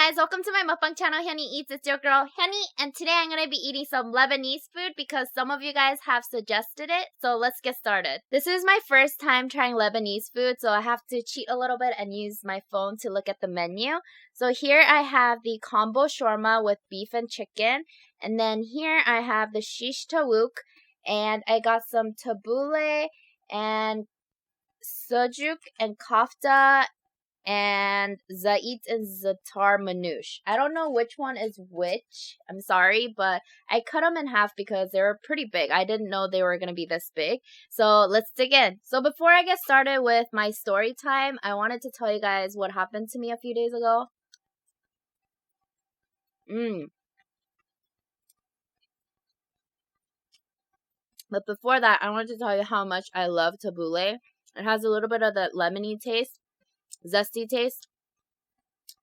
guys, welcome to my mukbang channel, hyuneeEats. It's your girl, Hyune, and today I'm going to be eating some Lebanese food because some of you guys have suggested it, so let's get started. This is my first time trying Lebanese food, so I have to cheat a little bit and use my phone to look at the menu. So here I have the combo shawarma with beef and chicken, and then here I have the shish tawook, and I got some tabouleh and sujok and kofta and and zaatar manouche. I don't know which one is which. I'm sorry, but I cut them in half because they were pretty big. I didn't know they were going to be this big. So let's dig in. So before I get started with my story time, I wanted to tell you guys what happened to me a few days ago. But before that, I wanted to tell you how much I love tabouleh. It has a little bit of the lemony taste. Zesty taste.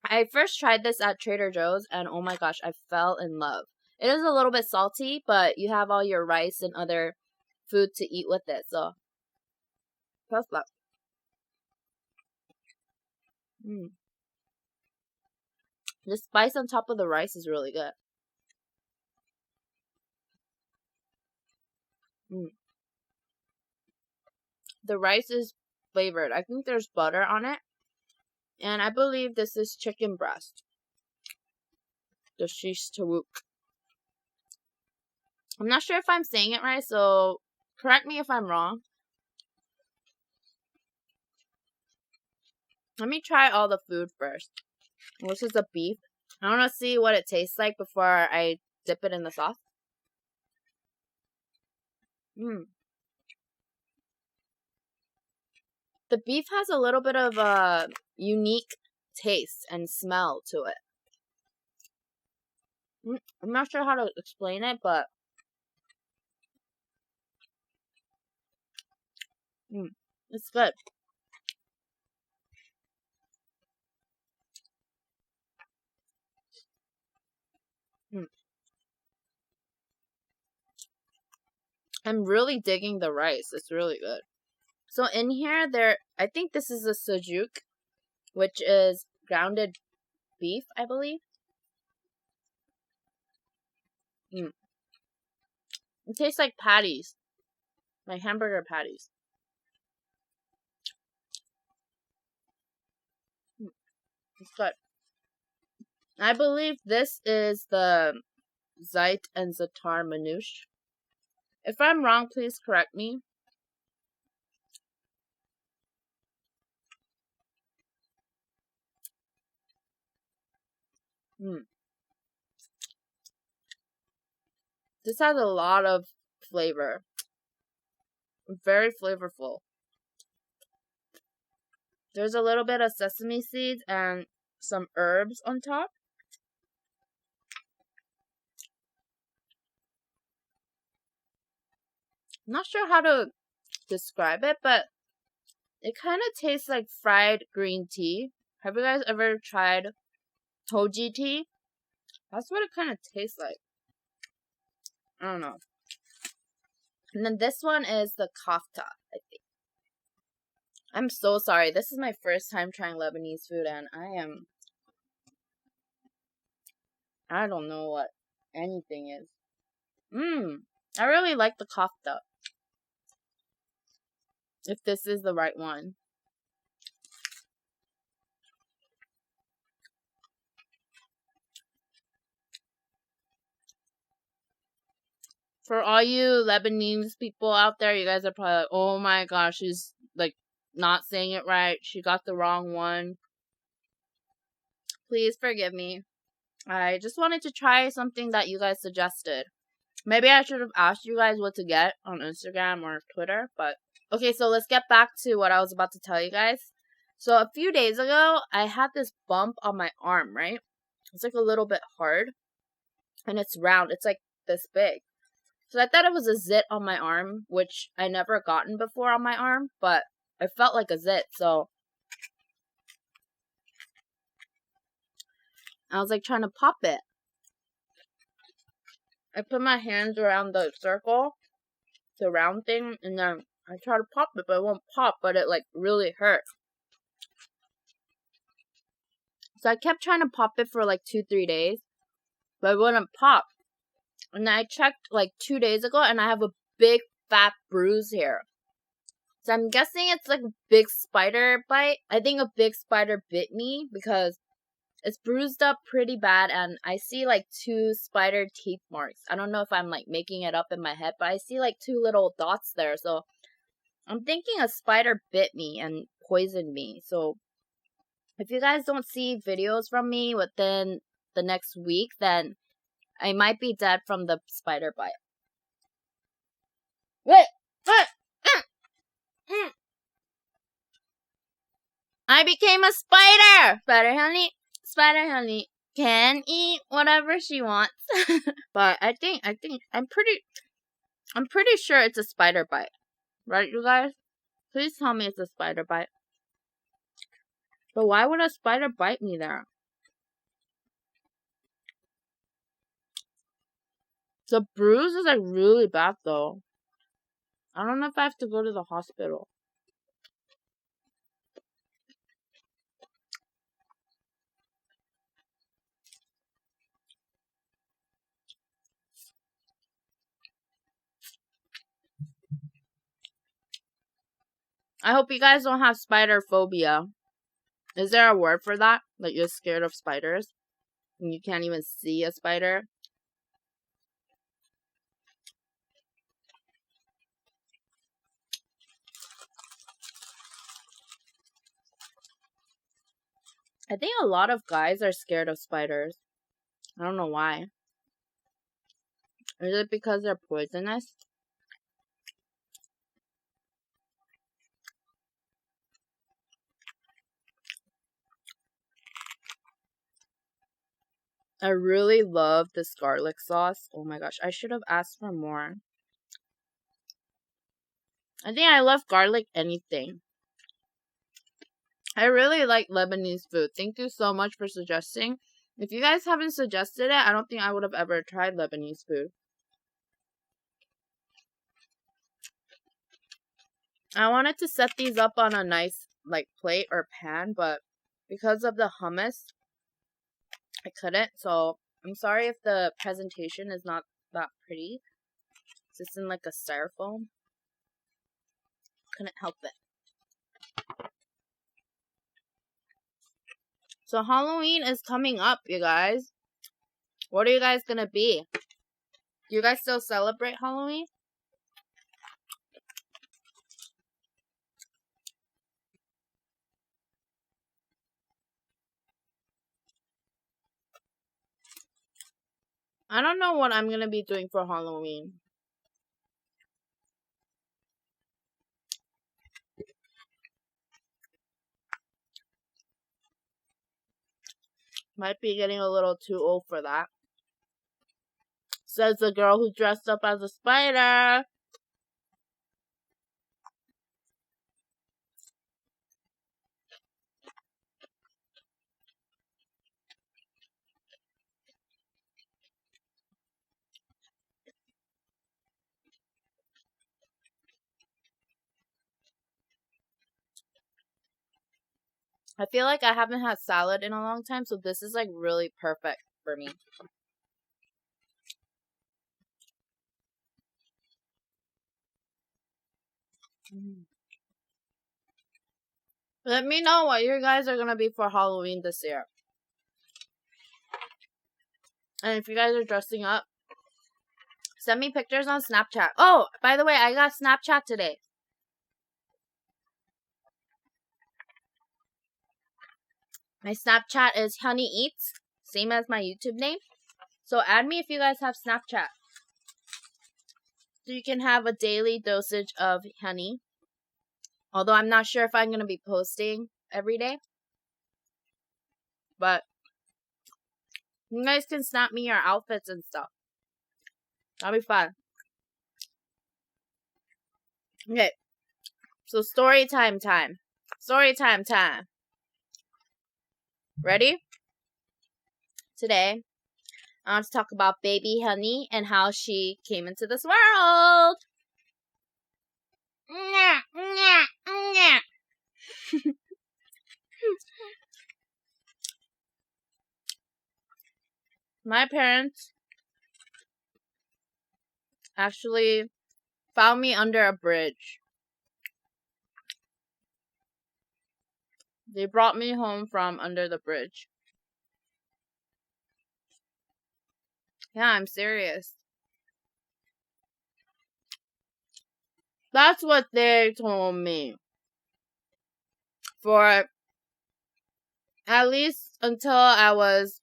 I first tried this at Trader Joe's and oh my gosh, I fell in love. It is a little bit salty, but you have all your rice and other food to eat with it, so perfect. The spice on top of the rice is really good. The rice is flavored. I think there's butter on it. And I believe this is chicken breast. The shish tawook. I'm not sure if I'm saying it right, so correct me if I'm wrong. Let me try all the food first. This is the beef. I want to see what it tastes like before I dip it in the sauce. The beef has a little bit of a unique taste and smell to it. I'm not sure how to explain it, but it's good. I'm really digging the rice. It's really good. So in here, I think this is a sujok, which is grounded beef, I believe. It tastes like patties, like hamburger patties. It's good. I believe this is the and zaatar manouche. If I'm wrong, please correct me. This has a lot of flavor. Very flavorful. There's a little bit of sesame seeds and some herbs on top. I'm not sure how to describe it, but it kind of tastes like fried green tea. Have you guys ever tried toji tea? That's what it kind of tastes like. I don't know. And then this one is the kofta, I think. I'm so sorry. This is my first time trying Lebanese food, and I don't know what anything is. I really like the kofta. If this is the right one. For all you Lebanese people out there, you guys are probably like, oh my gosh, she's like not saying it right. She got the wrong one. Please forgive me. I just wanted to try something that you guys suggested. Maybe I should have asked you guys what to get on Instagram or Twitter, but okay, so let's get back to what I was about to tell you guys. So a few days ago, I had this bump on my arm, right? It's like a little bit hard, and it's round. It's like this big. So I thought it was a zit on my arm, which I never gotten before on my arm, but it felt like a zit, so I was like trying to pop it. I put my hands around the circle, the round thing, and then I try to pop it, but it won't pop, but it like really hurt. So I kept trying to pop it for like 2-3 days, but it wouldn't pop. And I checked like 2 days ago and I have a big fat bruise here. So I'm guessing it's like a big spider bite. I think a big spider bit me because it's bruised up pretty bad and I see like 2 spider teeth marks. I don't know if I'm like making it up in my head, but I see like 2 little dots there. So I'm thinking a spider bit me and poisoned me. So if you guys don't see videos from me within the next week, then I might be dead from the spider bite. Wait! I became a spider! Spider honey can eat whatever she wants. But I'm pretty sure it's a spider bite. Right, you guys? Please tell me it's a spider bite. But why would a spider bite me there? The bruise is like really bad though. I don't know if I have to go to the hospital. I hope you guys don't have spider phobia. Is there a word for that? Like you're scared of spiders? And you can't even see a spider? I think a lot of guys are scared of spiders. I don't know why. Is it because they're poisonous? I really love this garlic sauce. Oh my gosh, I should have asked for more. I think I love garlic anything. I really like Lebanese food. Thank you so much for suggesting. If you guys haven't suggested it, I don't think I would have ever tried Lebanese food. I wanted to set these up on a nice like plate or pan, but because of the hummus, I couldn't. So I'm sorry if the presentation is not that pretty. It's just in like a styrofoam. Couldn't help it. So Halloween is coming up, you guys. What are you guys gonna be? Do you guys still celebrate Halloween? I don't know what I'm gonna be doing for Halloween. Might be getting a little too old for that. Says the girl who dressed up as a spider. I feel like I haven't had salad in a long time, so this is like really perfect for me. Let me know what you guys are gonna be for Halloween this year. And if you guys are dressing up, send me pictures on Snapchat. Oh, by the way, I got Snapchat today. My Snapchat is hyuneeEats, same as my YouTube name. So add me if you guys have Snapchat. So you can have a daily dosage of honey. Although I'm not sure if I'm going to be posting every day. But you guys can snap me your outfits and stuff. That'll be fun. Okay. So story time. Story time. Ready? Today, I want to talk about baby honey and how she came into this world. my parents actually found me under a bridge. They brought me home from under the bridge. Yeah, I'm serious. That's what they told me. For at least until I was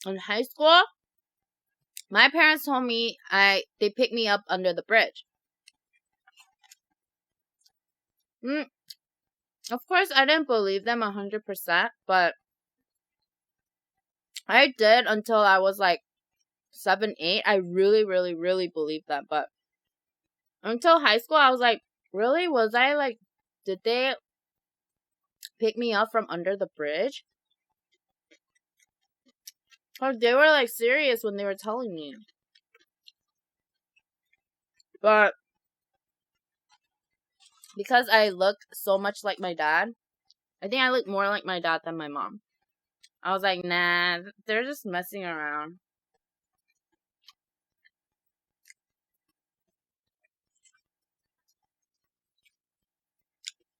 in high school, my parents told me they picked me up under the bridge. Of course, I didn't believe them 100%, but I did until I was like 7, 8. I really, really, really believed them. But until high school, I was like, really? Was I like, did they pick me up from under the bridge? Or they were like serious when they were telling me. But because I look so much like my dad, I think I look more like my dad than my mom. I was like, nah, they're just messing around.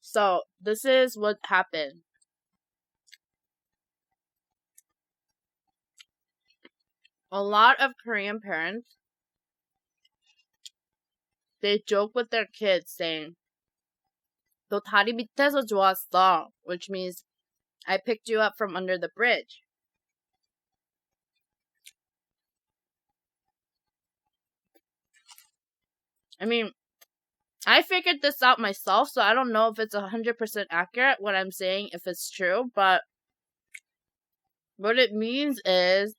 So, this is what happened. A lot of Korean parents, they joke with their kids saying, 너 다리 밑에서 좋았어, which means I picked you up from under the bridge. I mean, I figured this out myself, so I don't know if it's 100% accurate what I'm saying, if it's true, but what it means is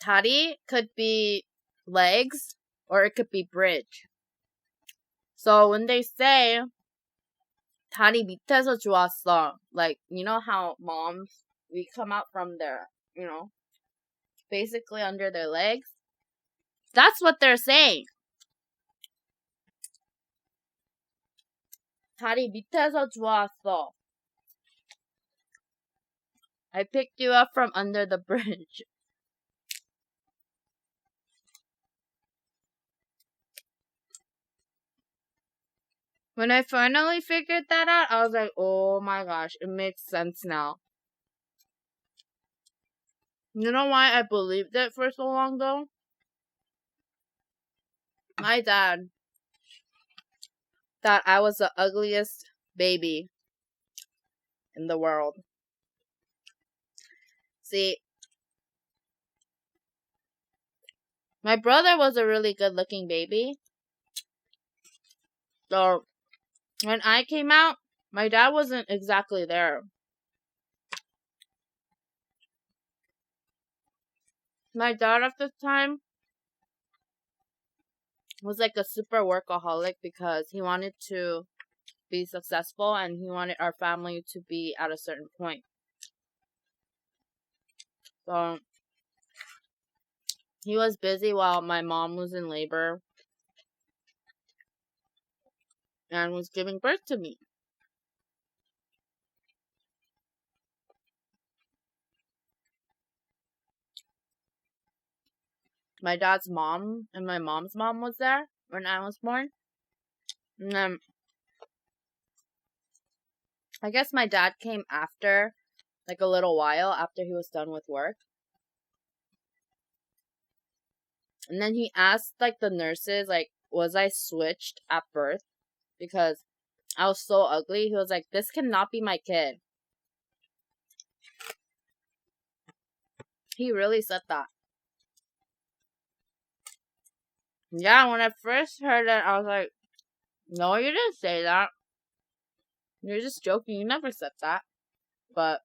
다리 could be legs or it could be bridge. So when they say 다리 밑에서 좋았어, like, you know how moms, we come out from their, basically under their legs? That's what they're saying. 다리 밑에서 좋았어. I picked you up from under the bridge. When I finally figured that out, I was like, oh my gosh, it makes sense now. You know why I believed it for so long, though? My dad thought I was the ugliest baby in the world. See, my brother was a really good-looking baby. So, when I came out, my dad wasn't exactly there. My dad at the time was like a super workaholic because he wanted to be successful and he wanted our family to be at a certain point. So, he was busy while my mom was in labor and was giving birth to me. My dad's mom and my mom's mom was there when I was born. And then I guess my dad came after, like a little while after he was done with work. And then he asked like the nurses, like, was I switched at birth? Because I was so ugly. He was like, this cannot be my kid. He really said that. Yeah, when I first heard it, I was like, no, you didn't say that. You're just joking. You never said that. But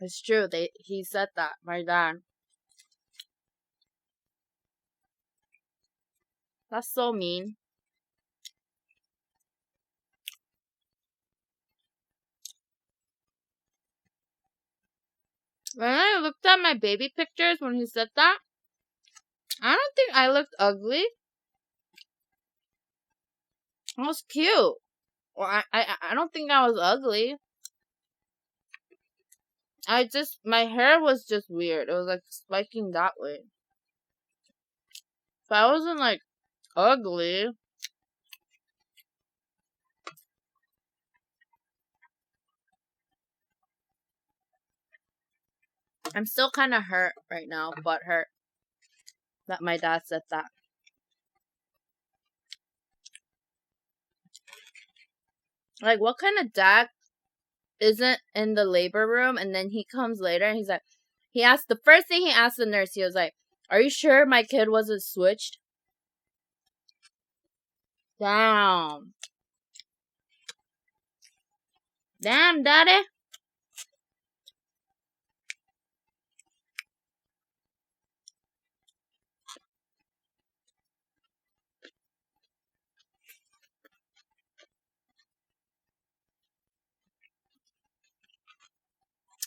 it's true. He said that, my dad. That's so mean. When I looked at my baby pictures when he said that, I don't think I looked ugly. I was cute. Or I don't think I was ugly. my hair was just weird. It was like spiking that way. But I wasn't like ugly. I'm still kind of hurt right now, but hurt that my dad said that. Like, what kind of dad isn't in the labor room and then he comes later and he's like, the first thing he asked the nurse, he was like, "Are you sure my kid wasn't switched?" Damn. Damn, daddy.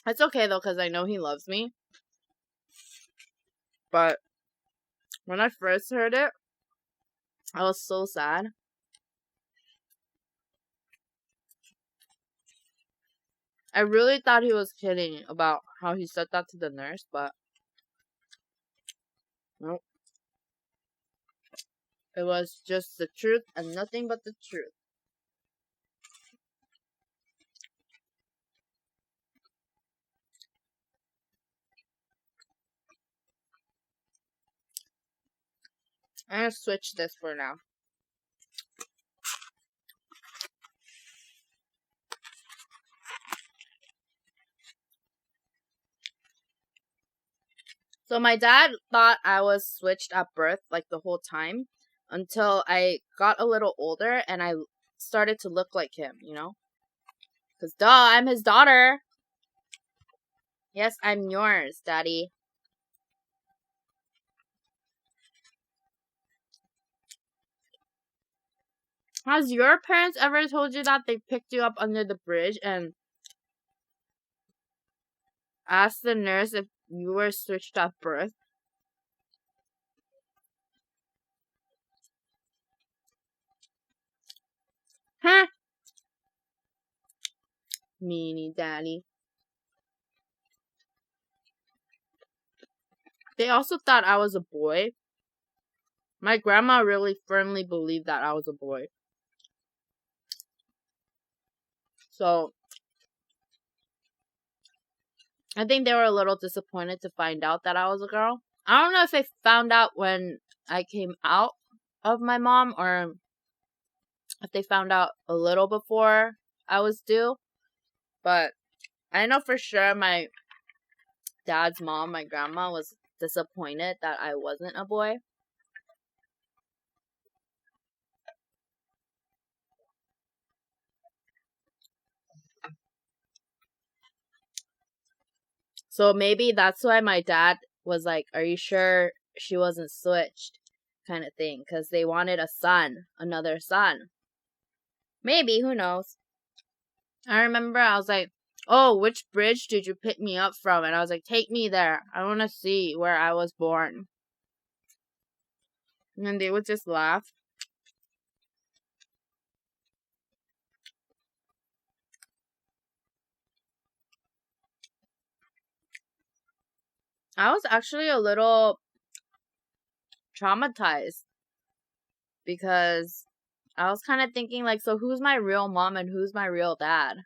It's okay though, because I know he loves me. But when I first heard it, I was so sad. I really thought he was kidding about how he said that to the nurse, but nope. It was just the truth and nothing but the truth. I'm gonna switch this for now. So my dad thought I was switched at birth like the whole time until I got a little older and I started to look like him, you know? Because duh, I'm his daughter. Yes, I'm yours, daddy. Has your parents ever told you that they picked you up under the bridge and asked the nurse if you were switched at birth? Huh? Meanie daddy. They also thought I was a boy. My grandma really firmly believed that I was a boy. So, I think they were a little disappointed to find out that I was a girl. I don't know if they found out when I came out of my mom or if they found out a little before I was due. But I know for sure my dad's mom, my grandma, was disappointed that I wasn't a boy. So maybe that's why my dad was like, "Are you sure she wasn't switched?" kind of thing. Because they wanted a son, another son. Maybe, who knows? I remember I was like, "Oh, which bridge did you pick me up from?" And I was like, "Take me there. I want to see where I was born." And then they would just laugh. I was actually a little traumatized because I was kind of thinking, like, so who's my real mom and who's my real dad?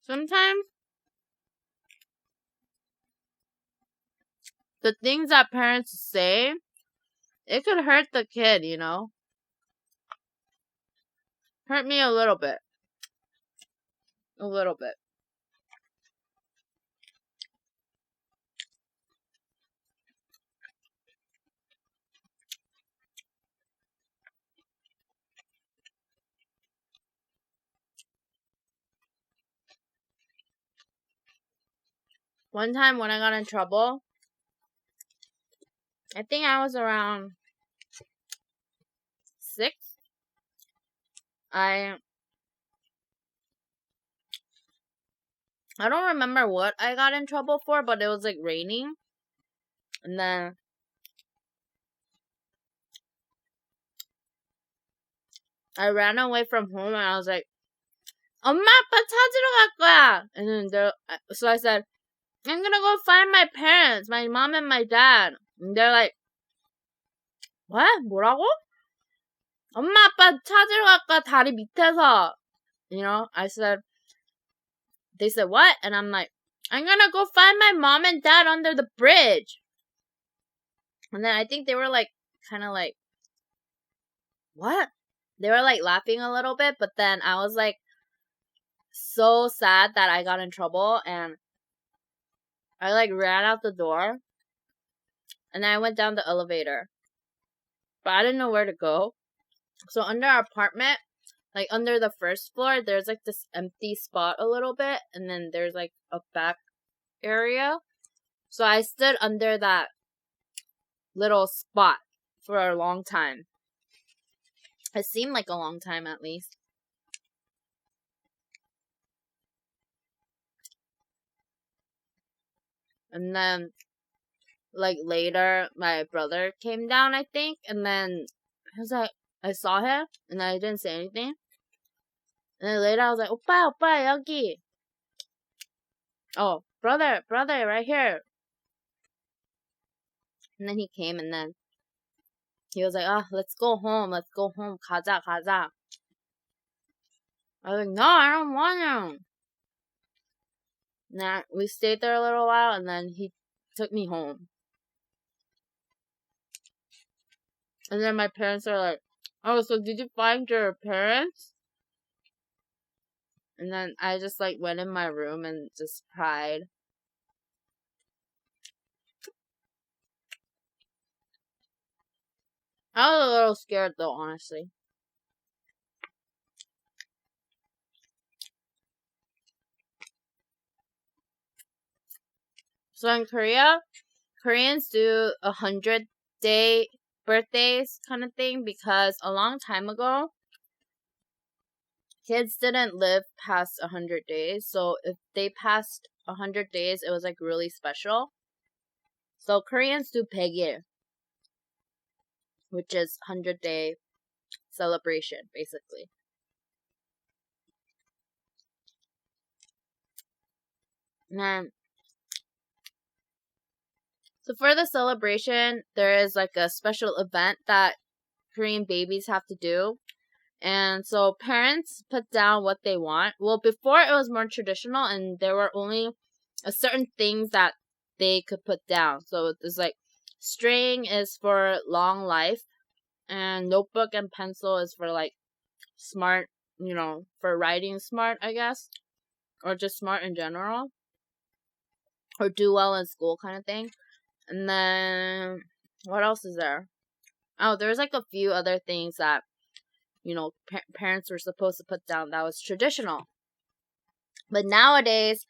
Sometimes the things that parents say, it could hurt the kid, you know? Hurt me a little bit. A little bit. One time when I got in trouble, I think I was around 6. I don't remember what I got in trouble for, but it was like raining. And then I ran away from home and I was like, 엄마 아빠 찾으러 갈 거야. And then so I said, I'm gonna go find my parents, my mom and my dad. And they're like, what? 뭐라고? 엄마 아빠 찾으러 갈 거야 다리 밑에서. You know, they said what? And I'm like, I'm gonna go find my mom and dad under the bridge. And then I think they were like, kind of like, what? They were like laughing a little bit, but then I was like so sad that I got in trouble and I like ran out the door and then I went down the elevator. But I didn't know where to go. So under our apartment, like under the first floor, there's like this empty spot a little bit and then there's like a back area. So I stood under that little spot for a long time. It seemed like a long time at least. And then, like, later, my brother came down, I think. And then, I was like, I saw him. And I didn't say anything. And then later, I was like, 오빠, 여기. Oh, brother, right here. And then he came and then he was like, let's go home. 가자. I was like, no, I don't want to. Nah, we stayed there a little while and then he took me home. And then my parents are like, oh, so did you find your parents? And then I just like went in my room and just cried. I was a little scared though, honestly. So in Korea, Koreans do 100-day birthdays kind of thing because a long time ago, kids didn't live past 100 days. So if they passed 100 days, it was like really special. So Koreans do 100일, which is 100-day celebration, basically. And then, so for the celebration, there is like a special event that Korean babies have to do. And so parents put down what they want. Well, before it was more traditional and there were only a certain things that they could put down. So there's like string is for long life and notebook and pencil is for like smart, for writing smart, I guess. Or just smart in general. Or do well in school kind of thing. And then, what else is there? Oh, there's like a few other things that, parents were supposed to put down that was traditional. But nowadays,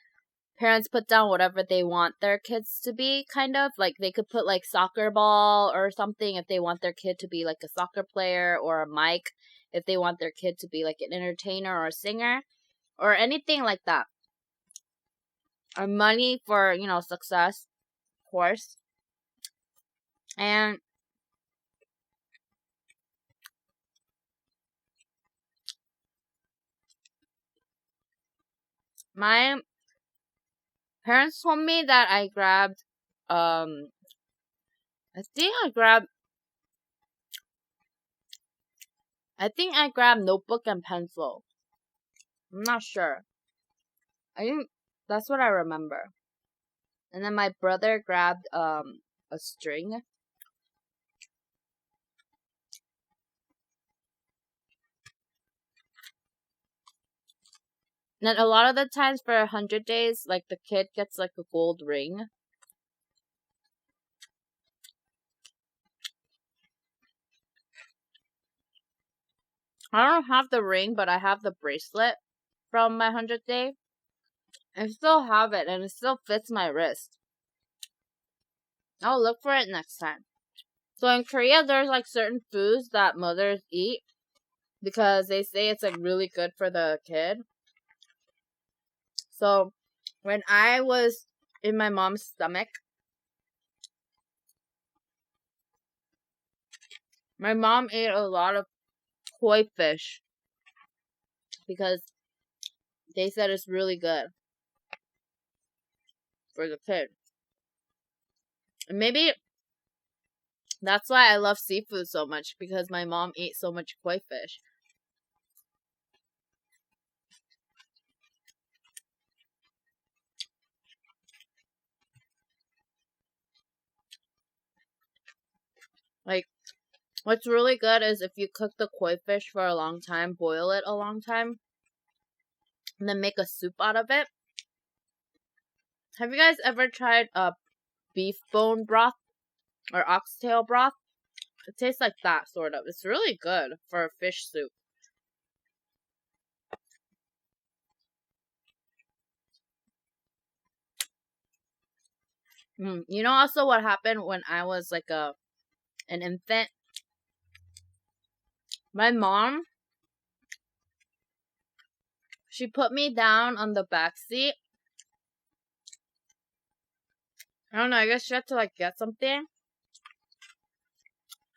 parents put down whatever they want their kids to be, kind of. Like, they could put, like, soccer ball or something if they want their kid to be, like, a soccer player, or a mic if they want their kid to be, like, an entertainer or a singer, or anything like that. Or money for, success, of course. And my parents told me that I grabbed, I think I grabbed notebook and pencil. I'm not sure. That's what I remember. And then my brother grabbed, a string. And then a lot of the times for 100 days, like, the kid gets, like, a gold ring. I don't have the ring, but I have the bracelet from my 100th day. I still have it, and it still fits my wrist. I'll look for it next time. So in Korea, there's, like, certain foods that mothers eat because they say it's, like, really good for the kid. So, when I was in my mom's stomach, my mom ate a lot of koi fish because they said it's really good for the kid. And maybe that's why I love seafood so much, because my mom ate so much koi fish. Like, what's really good is if you cook the koi fish for a long time, boil it a long time, and then make a soup out of it. Have you guys ever tried beef bone broth or oxtail broth? It tastes like that, sort of. It's really good for a fish soup. You know also what happened when I was like an infant? My mom, she put me down on the back seat. I don't know, I guess she had to like get something.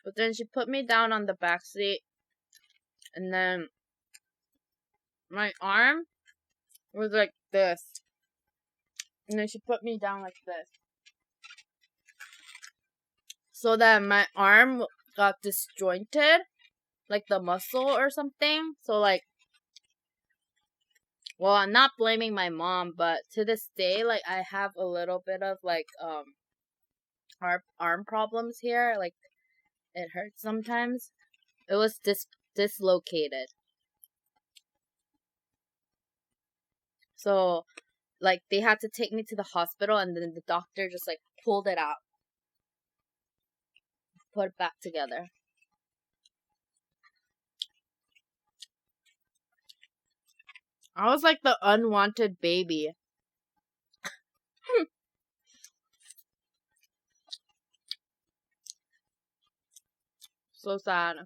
But then she put me down on the back seat, and then my arm was like this. And then she put me down like this. So that my arm got disjointed, like the muscle or something. So like, well, I'm not blaming my mom, but to this day, like, I have a little bit of like arm problems here. Like, it hurts sometimes. It was dislocated. So like, they had to take me to the hospital, and then the doctor just like pulled it out, put it back together. I was like the unwanted baby. So sad.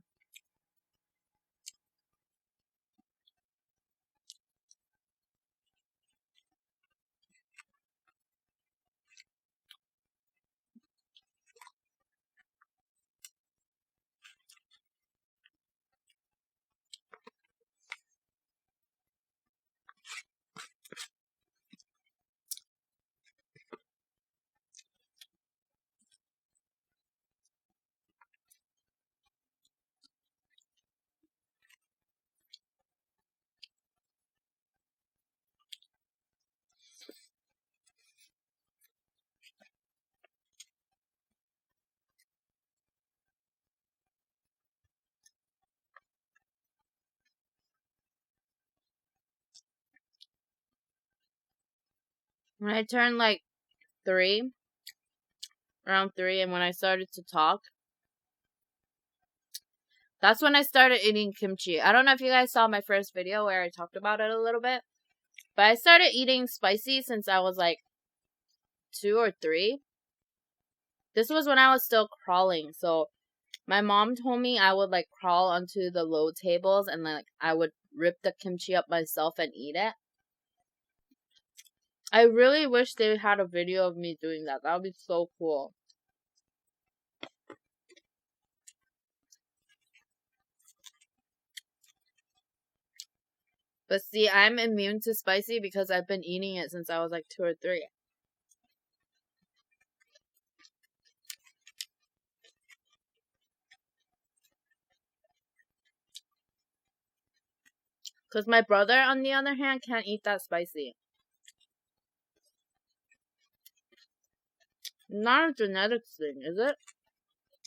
When I turned like 3, around 3, and when I started to talk, that's when I started eating kimchi. I don't know if you guys saw my first video where I talked about it a little bit, but I started eating spicy since I was like 2 or 3. This was when I was still crawling, so my mom told me I would like crawl onto the low tables and like I would rip the kimchi up myself and eat it. I really wish they had a video of me doing that. That would be so cool. But see, I'm immune to spicy because I've been eating it since I was like 2 or 3. Because my brother, on the other hand, can't eat that spicy. Not a genetics thing, is it?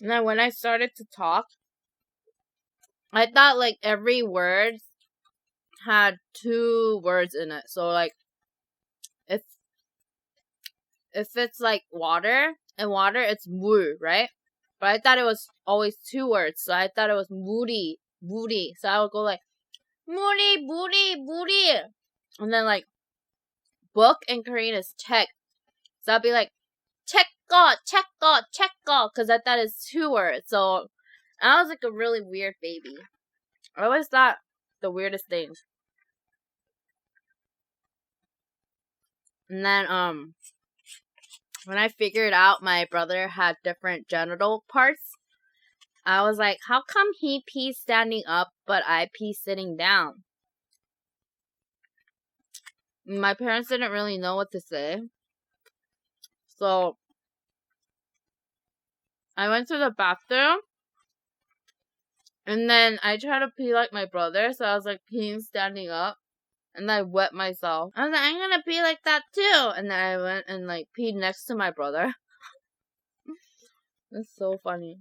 And then when I started to talk, I thought like every word had 2 words in it. So like, if it's like water, and water, it's 물, right? But I thought it was always 2 words. So I thought it was 물이, 물이. So I would go like, 물이, 물이, 물이. And then like, book in Korean is check. So I'd be like, check거, check거, check거. Because I thought it's 2 words. So I was like a really weird baby. I always thought the weirdest things. And then, when I figured out my brother had different genital parts, I was like, how come he pees standing up, but I pee sitting down? My parents didn't really know what to say. So, I went to the bathroom. And then I tried to pee like my brother. So I was like peeing standing up. And I wet myself. I was like, I'm gonna pee like that too. And then I went and like peed next to my brother. That's so funny.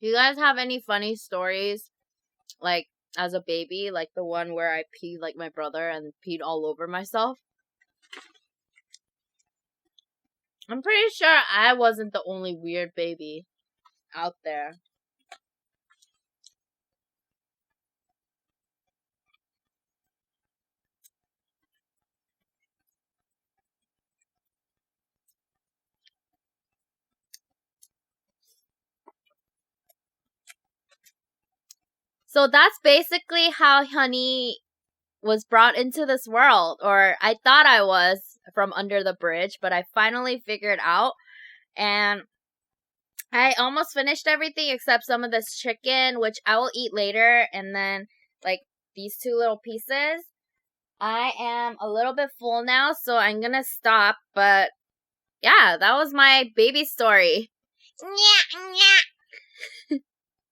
You guys have any funny stories, like, as a baby? Like the one where I peed like my brother and peed all over myself? I'm pretty sure I wasn't the only weird baby out there. So that's basically how Honey was brought into this world, or I thought I was from under the bridge, but I finally figured out, and I almost finished everything except some of this chicken, which I will eat later, and then like these two little pieces. I am a little bit full now, so I'm gonna stop, but yeah, that was my baby story.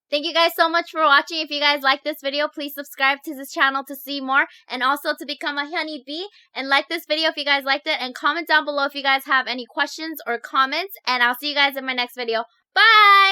Thank you guys so much for watching. If you guys like this video, please subscribe to this channel to see more, and also to become a honeybee. And like this video if you guys liked it, and comment down below if you guys have any questions or comments. And I'll see you guys in my next video. Bye!